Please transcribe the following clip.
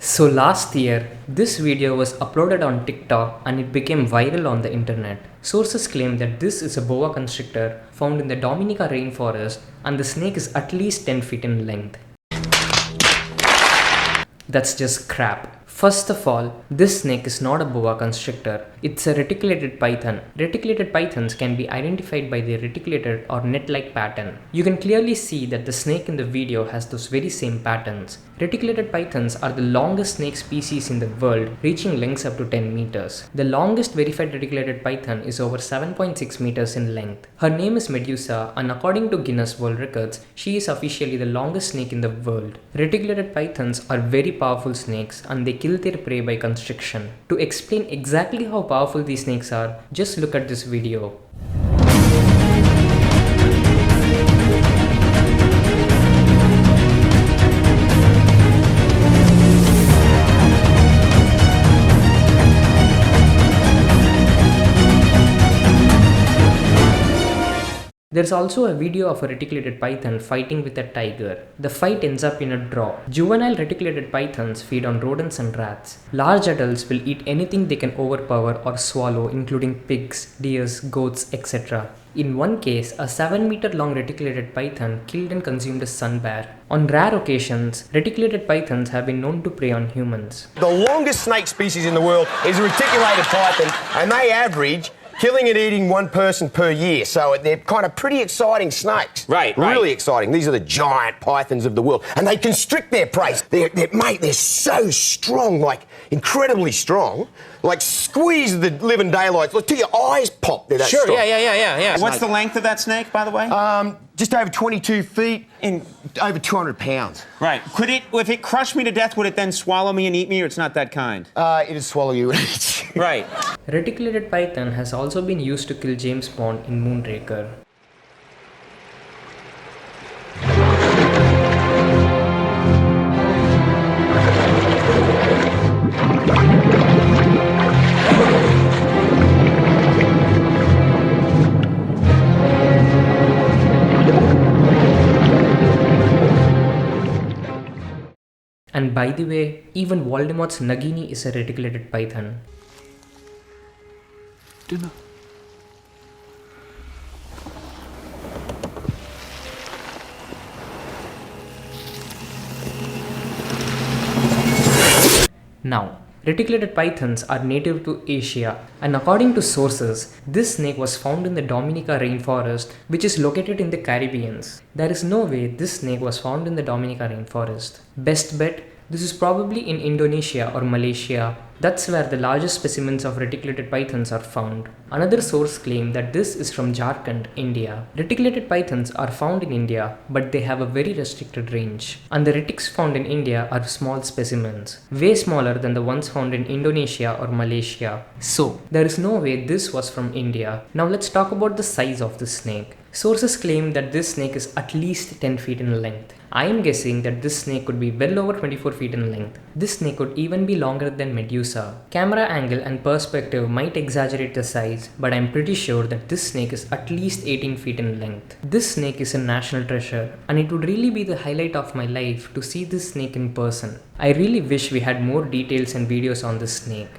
So last year, this video was uploaded on TikTok and it became viral on the internet. Sources claim that this is a boa constrictor found in the Dominica rainforest and the snake is at least 10 feet in length. That's just crap. First of all, this snake is not a boa constrictor, it's a reticulated python. Reticulated pythons can be identified by their reticulated or net-like pattern. You can clearly see that the snake in the video has those very same patterns. Reticulated pythons are the longest snake species in the world, reaching lengths up to 10 meters. The longest verified reticulated python is over 7.6 meters in length. Her name is Medusa and according to Guinness World Records, she is officially the longest snake in the world. Reticulated pythons are very powerful snakes and they kill their prey by constriction. To explain exactly how powerful these snakes are, just look at this video. There's also a video of a reticulated python fighting with a tiger. The fight ends up in a draw. Juvenile reticulated pythons feed on rodents and rats. Large adults will eat anything they can overpower or swallow, including pigs, deers, goats, etc. In one case, a 7-meter long reticulated python killed and consumed a sun bear. On rare occasions, reticulated pythons have been known to prey on humans. The longest snake species in the world is a reticulated python, and they average killing and eating one person per year. So they're kind of pretty exciting snakes. Right. Really exciting. These are the giant pythons of the world. And they constrict their prey. They're so strong, like incredibly strong. Like squeeze the living daylights. Look till your eyes pop. They're that Sure, strong. yeah. What's the length of that snake, by the way? Just over 22 feet and over 200 pounds. Right. Could it, if it crushed me to death, would it then swallow me and eat me, or it's not that kind? It'll swallow you and eat you. Right. Reticulated python has also been used to kill James Bond in Moonraker. And by the way, even Voldemort's Nagini is a reticulated python. Dinner. Now, reticulated pythons are native to Asia, and according to sources, this snake was found in the Dominica rainforest, which is located in the Caribbean. There is no way this snake was found in the Dominica rainforest. Best bet, this is probably in Indonesia or Malaysia. That's where the largest specimens of reticulated pythons are found. Another source claimed that this is from Jharkhand, India. Reticulated pythons are found in India, but they have a very restricted range. And the retics found in India are small specimens, way smaller than the ones found in Indonesia or Malaysia. So, there is no way this was from India. Now let's talk about the size of this snake. Sources claim that this snake is at least 10 feet in length. I am guessing that this snake could be well over 24 feet in length. This snake could even be longer than Medusa. Camera angle and perspective might exaggerate the size, but I am pretty sure that this snake is at least 18 feet in length. This snake is a national treasure, and it would really be the highlight of my life to see this snake in person. I really wish we had more details and videos on this snake.